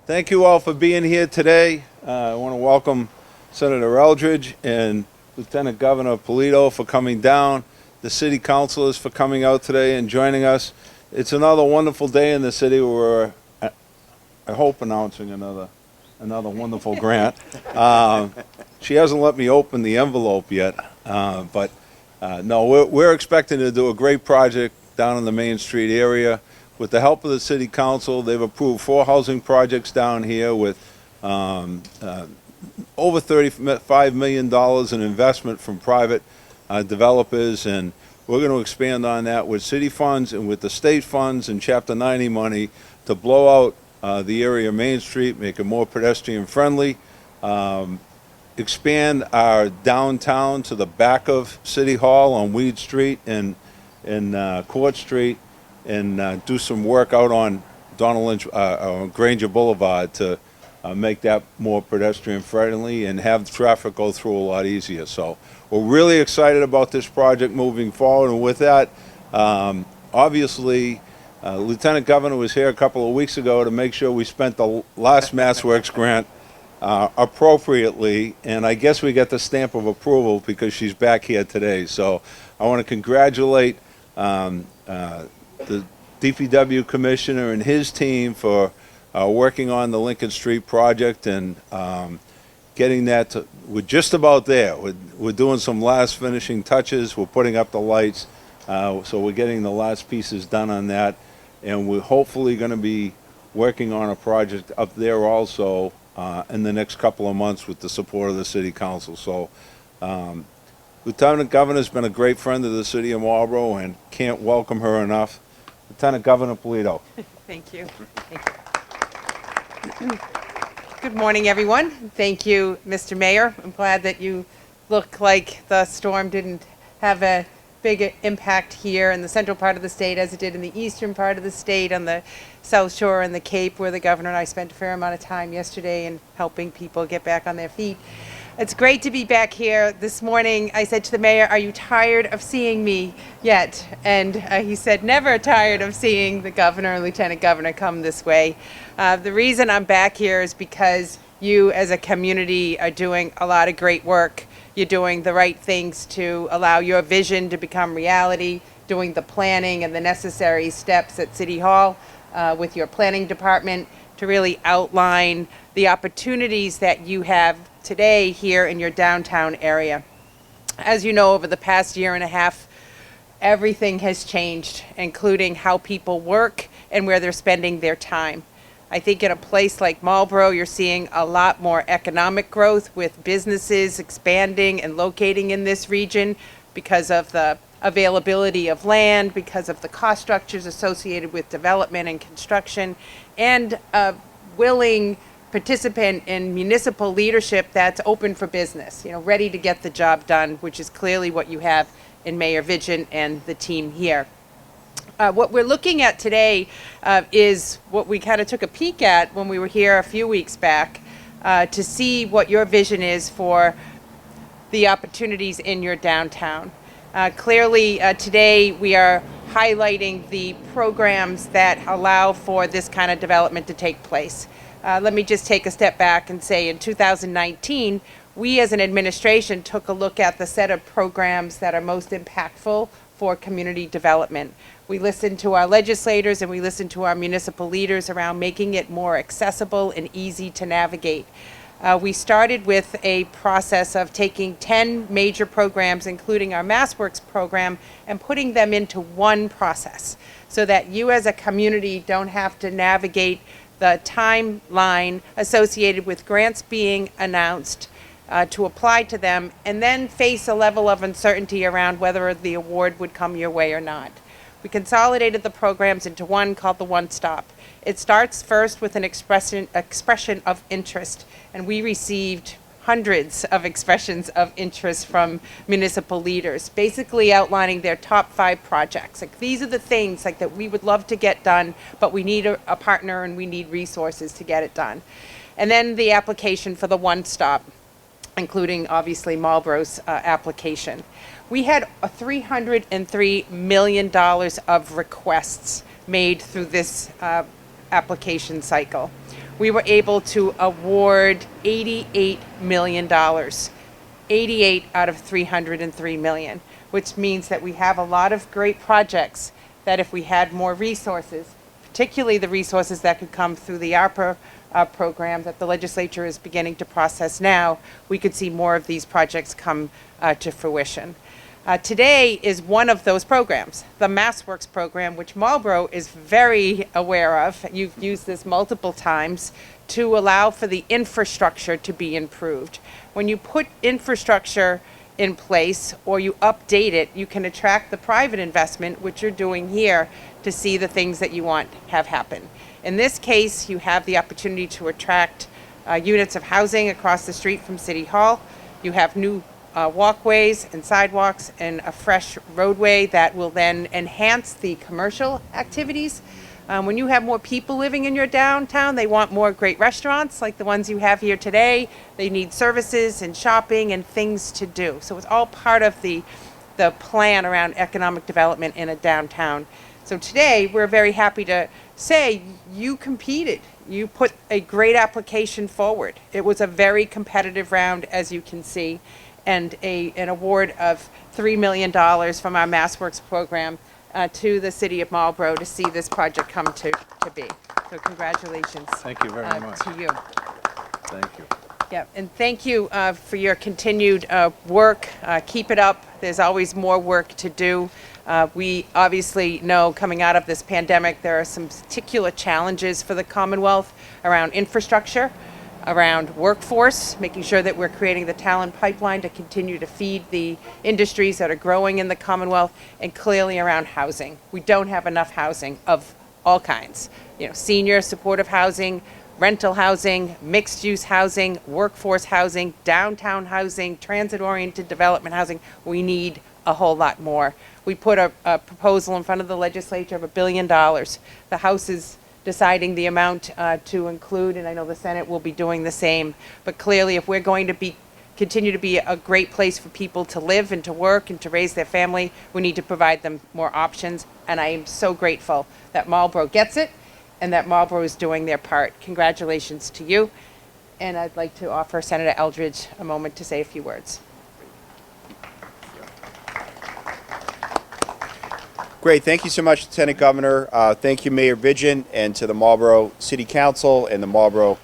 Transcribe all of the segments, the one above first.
Thank you all for being here today. I want to welcome Senator Eldridge and Lieutenant Governor Polito for coming down, the city councilors for coming out today and joining us. It's another wonderful day in the city. We're, I hope, announcing another wonderful grant. She hasn't let me open the envelope yet, but no, we're expecting to do a great project down in the Main Street area. With the help of the City Council, they've approved 4 housing projects down here with over $35 million in investment from private developers, and we're going to expand on that with city funds and with the state funds and Chapter 90 money to blow out the area of Main Street, make it more pedestrian friendly, expand our downtown to the back of City Hall on Weed Street and Court Street, and do some work out on Donald Lynch, on Granger Boulevard to make that more pedestrian friendly and have traffic go through a lot easier. So we're really excited about this project moving forward. And with that, obviously, Lieutenant Governor was here a couple of weeks ago to make sure we spent the last MassWorks grant appropriately, and I guess we got the stamp of approval because she's back here today. So I want to congratulate the DPW Commissioner and his team for working on the Lincoln Street project and getting that to, we're just about there. We're doing some last finishing touches. We're putting up the lights. So we're getting the last pieces done on that. And we're hopefully going to be working on a project up there also in the next couple of months with the support of the City Council. So Lieutenant Governor's been a great friend of the City of Marlborough and can't welcome her enough. Lieutenant Governor Polito. Thank you. Good morning, everyone. Thank you, Mr. Mayor. I'm glad that you look like the storm didn't have a big impact here in the central part of the state as it did in the eastern part of the state, on the South Shore and the Cape, where the governor and I spent a fair amount of time yesterday in helping people get back on their feet. It's great to be back here. This morning I said to the mayor, "Are you tired of seeing me yet?" And he said, "Never tired of seeing the governor and lieutenant governor come this way." The reason I'm back here is because you as a community are doing a lot of great work. You're doing the right things to allow your vision to become reality, doing the planning and the necessary steps at City Hall with your planning department to really outline the opportunities that you have today here in your downtown area. As you know, over the past year and a half, everything has changed, including how people work and where they're spending their time. I think in a place like Marlborough, you're seeing a lot more economic growth with businesses expanding and locating in this region because of the availability of land, because of the cost structures associated with development and construction, and a willing participant in municipal leadership that's open for business, ready to get the job done, which is clearly what you have in Mayor Vigent and the team here. What we're looking at today is what we kind of took a peek at when we were here a few weeks back to see what your vision is for the opportunities in your downtown. Clearly, today we are highlighting the programs that allow for this kind of development to take place. Let me just take a step back and say in 2019, we as an administration took a look at the set of programs that are most impactful for community development. We listened to our legislators and we listened to our municipal leaders around making it more accessible and easy to navigate. We started with a process of taking 10 major programs, including our MassWorks program, and putting them into one process so that you as a community don't have to navigate the timeline associated with grants being announced to apply to them, and then face a level of uncertainty around whether the award would come your way or not. We consolidated the programs into one called the One Stop. It starts first with an expression of interest, and we received hundreds of expressions of interest from municipal leaders, basically outlining their top 5 projects. Like, these are the things that we would love to get done, but we need a partner and we need resources to get it done. And then the application for the One Stop, including obviously Marlborough's application. We had $303 million of requests made through this application cycle. we were able to award $88 million. 88 out of 303 million, which means that we have a lot of great projects that if we had more resources, particularly the resources that could come through the ARPA program that the legislature is beginning to process now, we could see more of these projects come to fruition. Today is one of those programs, the MassWorks program, which Marlborough is very aware of. You've used this multiple times to allow for the infrastructure to be improved. When you put infrastructure in place or you update it, you can attract the private investment, which you're doing here, to see the things that you want have happen. In this case, you have the opportunity to attract units of housing across the street from City Hall. You have new walkways and sidewalks and a fresh roadway that will then enhance the commercial activities. When you have more people living in your downtown, they want more great restaurants like the ones you have here today. They need services and shopping and things to do. So it's all part of the plan around economic development in a downtown. So today, we're very happy to say you competed. You put a great application forward. It was a very competitive round, as you can see, and an award of $3 million from our MassWorks program to the City of Marlborough to see this project come to be. So congratulations. Thank you very much. To you. Thank you. Yeah, and thank you for your continued work. Keep it up. There's always more work to do. We obviously know coming out of this pandemic, there are some particular challenges for the Commonwealth around infrastructure, around workforce, making sure that we're creating the talent pipeline to continue to feed the industries that are growing in the Commonwealth, and clearly around housing. We don't have enough housing of all kinds. You know, senior supportive housing, rental housing, mixed-use housing, workforce housing, downtown housing, transit-oriented development housing. We need a whole lot more. We put a proposal in front of the legislature of $1 billion. The House is deciding the amount to include, and I know the Senate will be doing the same. But clearly, if we're going to continue to be a great place for people to live and to work and to raise their family, we need to provide them more options. And I am so grateful that Marlborough gets it and that Marlborough is doing their part. Congratulations to you. And I'd like to offer Senator Eldridge a moment to say a few words. Great. Thank you so much, Lieutenant Governor. Thank you, Mayor Vigent, and to the Marlborough City Council and the Marlborough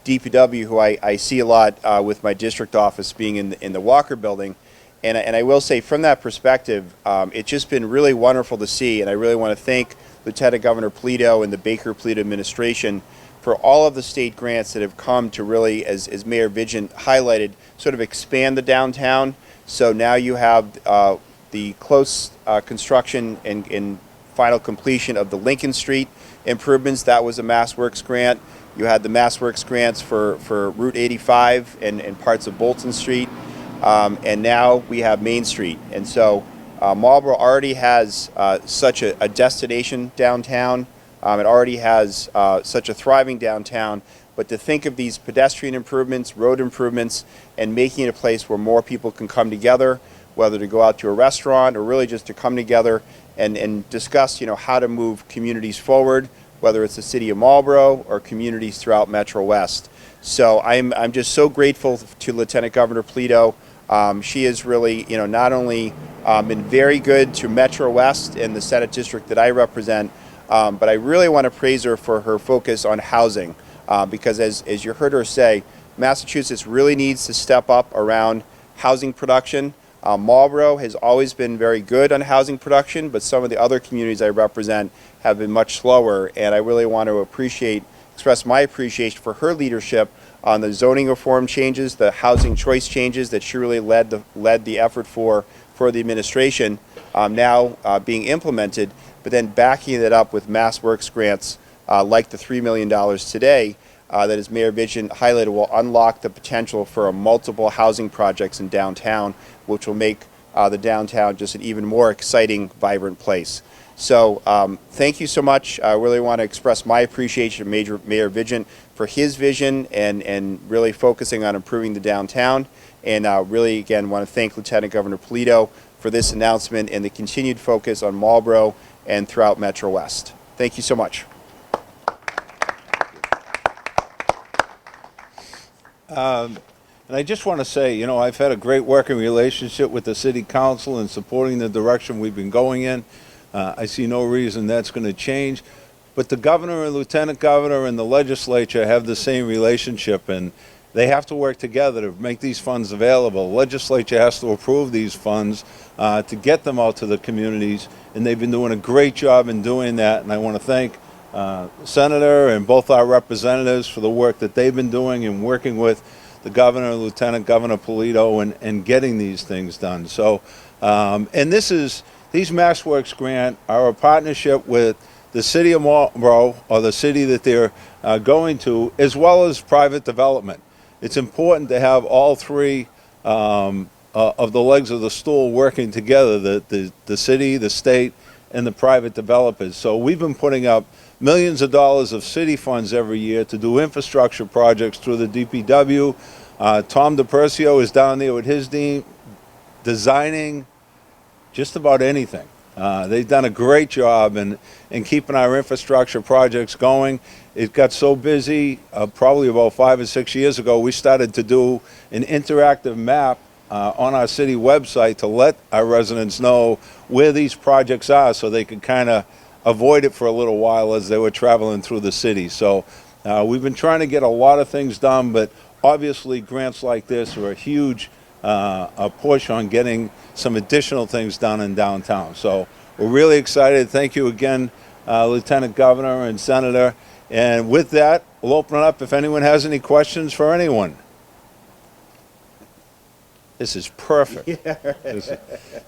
DPW, who I see a lot with my district office being in the Walker Building. And I will say, from that perspective, it's just been really wonderful to see, and I really want to thank Lieutenant Governor Polito and the Baker-Polito Administration for all of the state grants that have come to really, as Mayor Vigent highlighted, sort of expand the downtown. So now you have the close construction and final completion of the Lincoln Street improvements. That was a MassWorks grant. You had the MassWorks grants for Route 85 and parts of Bolton Street. And now we have Main Street. And so Marlborough already has such a destination downtown. It already has such a thriving downtown. But to think of these pedestrian improvements, road improvements, and making it a place where more people can come together, whether to go out to a restaurant or really just to come together and discuss, how to move communities forward, whether it's the City of Marlborough or communities throughout Metro West. So I'm just so grateful to Lieutenant Governor Polito. She has really, not only been very good to Metro West and the Senate district that I represent, but I really want to praise her for her focus on housing, because as you heard her say, Massachusetts really needs to step up around housing production. Marlborough has always been very good on housing production, but some of the other communities I represent have been much slower, and I really want to express my appreciation for her leadership on the zoning reform changes, the housing choice changes that she really led the effort for the administration now being implemented, but then backing it up with MassWorks grants like the $3 million today that, as Mayor Vigent highlighted, will unlock the potential for multiple housing projects in downtown, which will make the downtown just an even more exciting, vibrant place. So thank you so much. I really want to express my appreciation to Mayor Vigent for his vision and really focusing on improving the downtown. And really, again, want to thank Lieutenant Governor Polito for this announcement and the continued focus on Marlborough and throughout Metro West. Thank you so much. And I just want to say, you know, I've had a great working relationship with the city council in supporting the direction we've been going in. I see no reason that's going to change. But the governor and lieutenant governor and the legislature have the same relationship, and they have to work together to make these funds available. The legislature has to approve these funds to get them out to the communities, and they've been doing a great job in doing that. And I want to thank Senator and both our representatives for the work that they've been doing and working with the governor and Lieutenant Governor Polito and getting these things done. So, and these MassWorks grant are a partnership with the City of Marlborough, or the city that they're going to, as well as private development. It's important to have all three of the legs of the stool working together, the city, the state, and the private developers. So we've been putting up millions of dollars of city funds every year to do infrastructure projects through the DPW. Tom DePercio is down there with his team designing just about anything. They've done a great job in keeping our infrastructure projects going. It got so busy, probably about 5 or 6 years ago, we started to do an interactive map on our city website to let our residents know where these projects are so they could kind of avoid it for a little while as they were traveling through the city. So we've been trying to get a lot of things done, but obviously grants like this are a huge a push on getting some additional things done in downtown. So we're really excited. Thank you again, Lieutenant Governor and Senator. And with that, we'll open it up if anyone has any questions for anyone. This is perfect.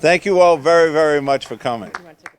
Thank you all very, very much for coming. You want to take a